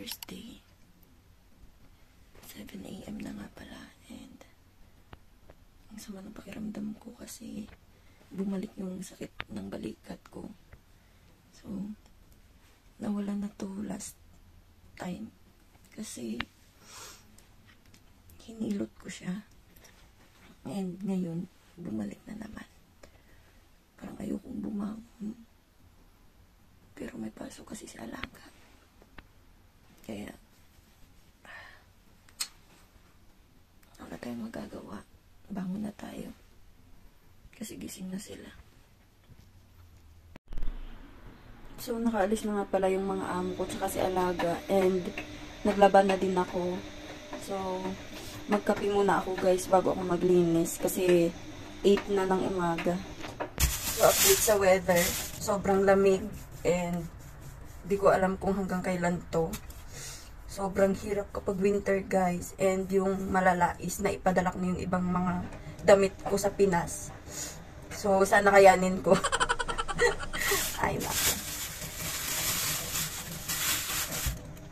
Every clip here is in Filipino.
Thursday. 7 AM na nga pala. And ang sama ng pakiramdam ko kasi bumalik yung sakit ng balikat ko. So, nawala na to last time. Kasi hinilot ko siya. And ngayon, bumalik na naman. Parang ayokong bumangon. Pero may pasok kasi si alaga. Kaya, wala tayong magagawa. Bangon na tayo. Kasi gising na sila. So, nakaalis na nga pala yung mga amo ko tsaka si alaga. And, naglaban na din ako. So, magkape muna ako guys bago ako maglinis. Kasi, 8 na ng umaga. So, update sa weather. Sobrang lamig. And, di ko alam kung hanggang kailan to. Sobrang hirap kapag winter guys. And, yung malala is na ipadala ko na yung ibang mga damit ko sa Pinas. So, sana kayanin ko. Ay, naku.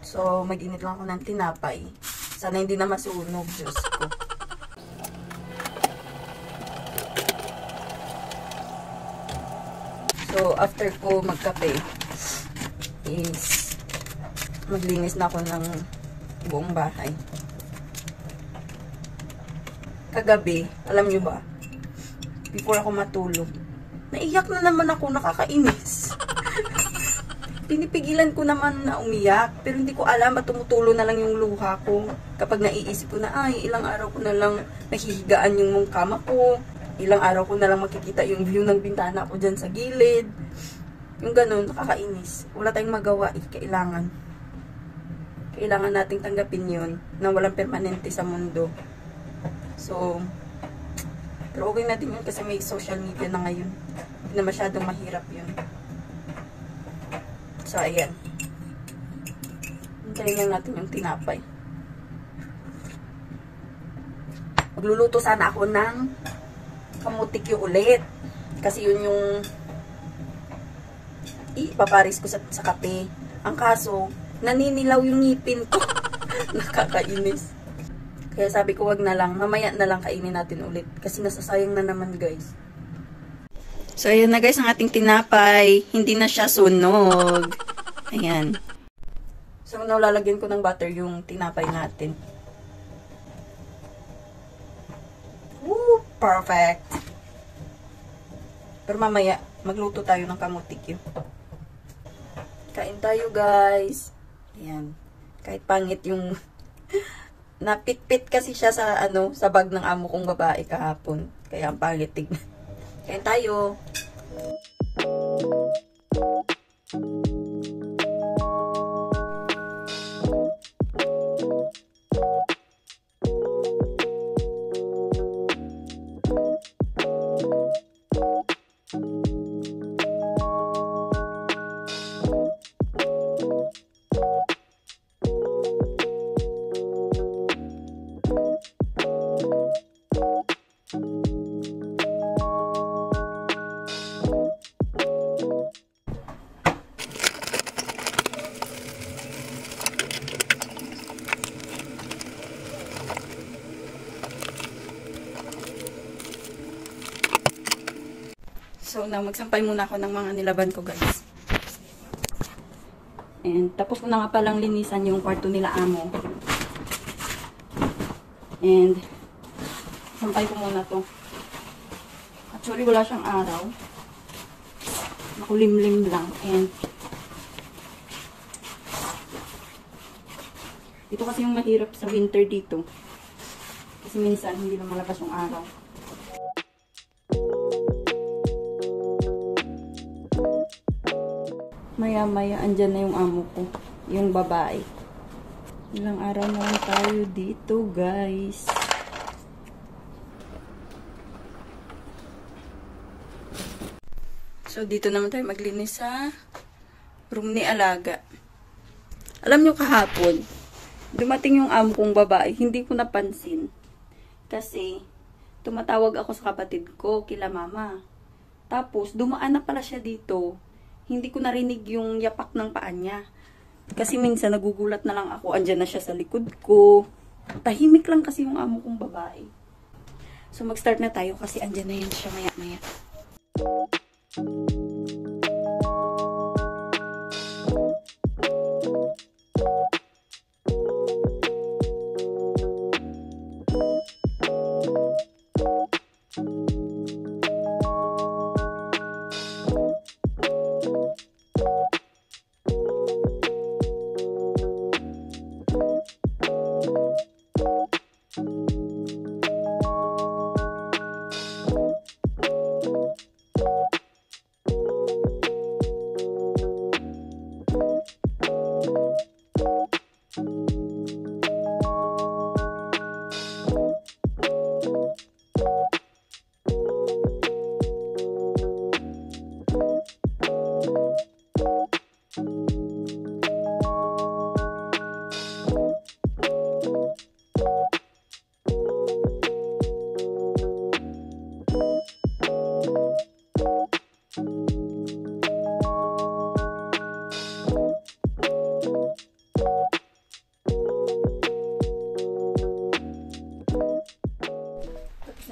So, mag-init lang ako ng tinapay. Sana hindi na masunog, Diyos ko. So, after ko magkape, is maglinis na ako ng buong bahay. Kagabi, alam nyo ba, before ako matulog, naiyak na naman ako, nakakainis. Pinipigilan ko naman na umiyak, pero hindi ko alam at tumutulo na lang yung luha ko. Kapag naiisip ko na, ay, ilang araw ko na lang nahihigaan yung kama ko, ilang araw ko na lang makikita yung view ng bintana ko dyan sa gilid. Yung ganun, nakakainis. Wala tayong magawa, kailangan. Kailangan nating tanggapin yun, na walang permanente sa mundo. So, pero okay natin yun kasi may social media na ngayon. Hindi na masyadong mahirap yun. So, ayan. Hintayin lang natin yung tinapay. Magluluto sana ako ng kamutikyo ulit. Kasi yun yung ipaparis ko sa kape. Ang kaso, naninilaw yung ngipin ko. Nakakainis. Kaya sabi ko, wag na lang. Mamaya na lang kainin natin ulit. Kasi nasasayang na naman, guys. So, ayan na guys, ang ating tinapay. Hindi na siya sunog. Ayan. So, nalalagyan ko ng butter yung tinapay natin. Woo! Perfect! Pero mamaya, magluto tayo ng kamutikyo. Kain tayo, guys. Ayan. Kahit pangit yung... napitpit kasi siya sa, sa bag ng amo kong babae kahapon. Kaya ang pangit tignan. Kain tayo. So, na magsampay muna ako ng mga nilaban ko, guys. And, tapos ko na nga palang linisan yung kwarto nila amo. And, sampay ko muna to. Actually, wala siyang araw. Nakulimlim lang. And, ito kasi yung mahirap sa winter dito. Kasi minsan, hindi na malabas yung araw. Maya-maya, andyan na yung amo ko. Yung babae. Ilang araw na lang tayo dito, guys. So, dito naman tayo maglinis sa room ni alaga. Alam nyo kahapon, dumating yung amo kong babae, hindi ko napansin. Kasi, tumatawag ako sa kapatid ko, kila mama. Tapos, dumaan na pala siya dito. Hindi ko narinig yung yapak ng paa niya. Kasi minsan nagugulat na lang ako, andyan na siya sa likod ko. Tahimik lang kasi yung amo kong babae. So mag-start na tayo kasi andyan na yan siya maya-maya.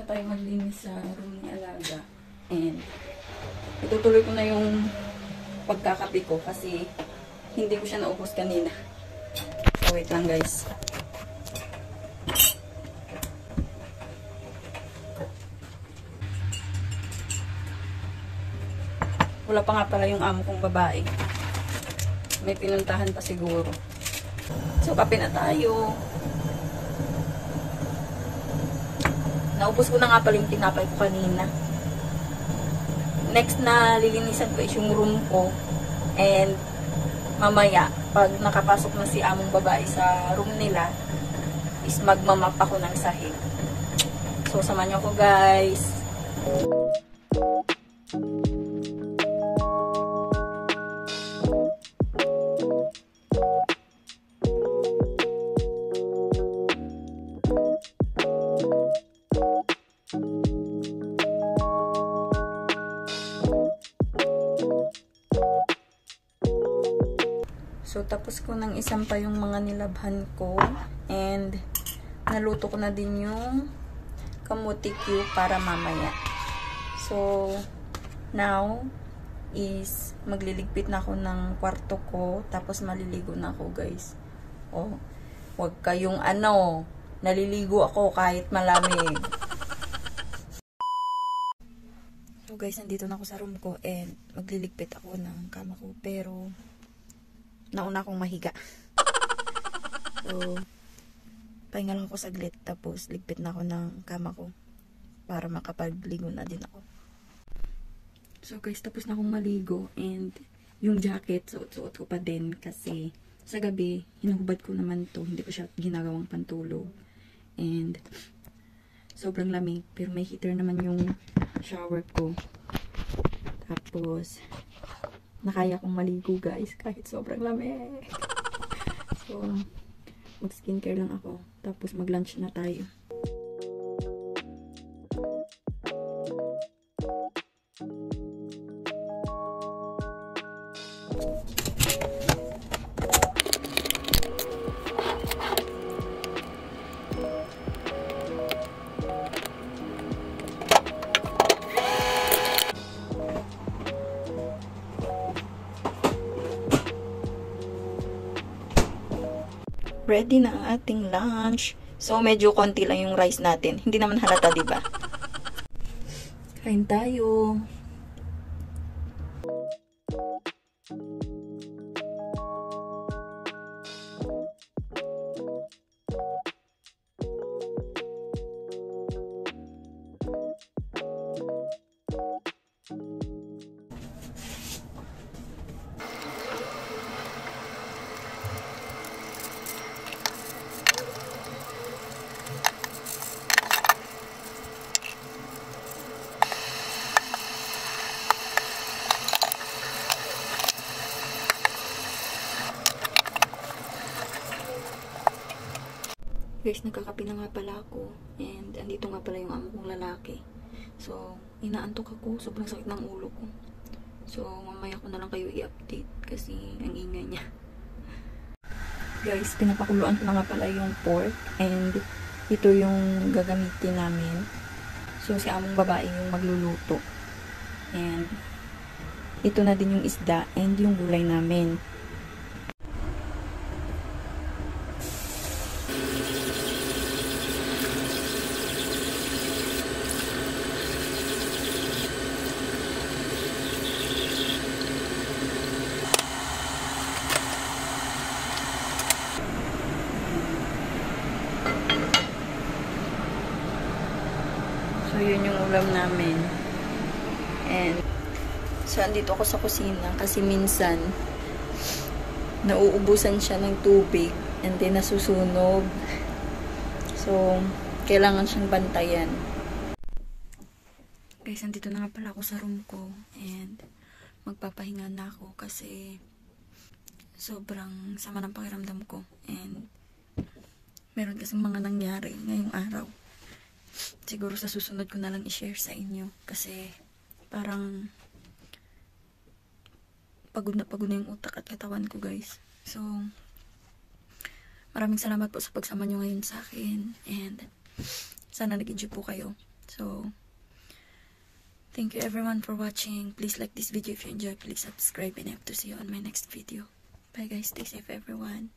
Tayo maglinis sa room ni Alaga. And itutuloy ko na yung pagkakape ko kasi hindi ko siya naubos kanina. So wait lang guys. Wala pa nga pala yung amo kong babae. May pinuntahan pa siguro. So kape na tayo. Naubos ko na nga pala yung tinapay ko kanina. Next na lilinisan ko is yung room ko. And mamaya, pag nakapasok na si among babae sa room nila, is magmamap ako ng sahig. So, samahan niyo ako guys. So, tapos ko nang isampa yung mga nilabhan ko. And, naluto ko na din yung kamuti Q para mamaya. So, now, is magliligpit na ako ng kwarto ko. Tapos, maliligo na ako, guys. Oh, wag kayong naliligo ako kahit malamig. So, guys, nandito na ako sa room ko. And, magliligpit ako ng kama ko. Pero, nauna akong mahiga. So, pahinga lang ako saglit. Tapos, ligpit na ako ng kama ko. Para makapagligo na din ako. So, guys, tapos na akong maligo. And, yung jacket, suot-suot ko pa din. Kasi, sa gabi, hinahubad ko naman to. Hindi ko siya ginagawang pantulog. And, sobrang lamig. Pero may heater naman yung shower ko. Tapos, nakaya kong maligo guys kahit sobrang lamig. So, mag skincare lang ako. Tapos mag lunch na tayo. Ready na ang ating lunch. So, medyo konti lang yung rice natin. Hindi naman halata, diba? Kain tayo. Guys, nagkakape na nga pala ako. And, andito nga pala yung amo kong lalaki. So, inaantok ako. Sobrang sakit ng ulo ko. So, mamaya ko na lang kayo i-update. Kasi, ang ingay niya. Guys, pinapakuluan ko na nga pala yung pork and ito yung gagamitin namin. So, si among babae yung magluluto. And ito na din yung isda and yung gulay namin. So, yun yung ulam namin. And, so, andito ako sa kusina kasi minsan, nauubusan siya ng tubig and then nasusunog. So, kailangan siyang bantayan. Guys, andito na nga pala ako sa room ko and magpapahinga na ako kasi sobrang sama ng pakiramdam ko and meron kasing mga nangyari ngayong araw. Siguro sa susunod ko na lang i-share sa inyo kasi parang pagod na yung utak at katawan ko, guys. So, maraming salamat po sa pagsama nyo ngayon sa akin and sana nag-enjoy po kayo. So, thank you everyone for watching. Please like this video if you enjoy. Please subscribe and I hope to see you on my next video. Bye guys. Stay safe everyone.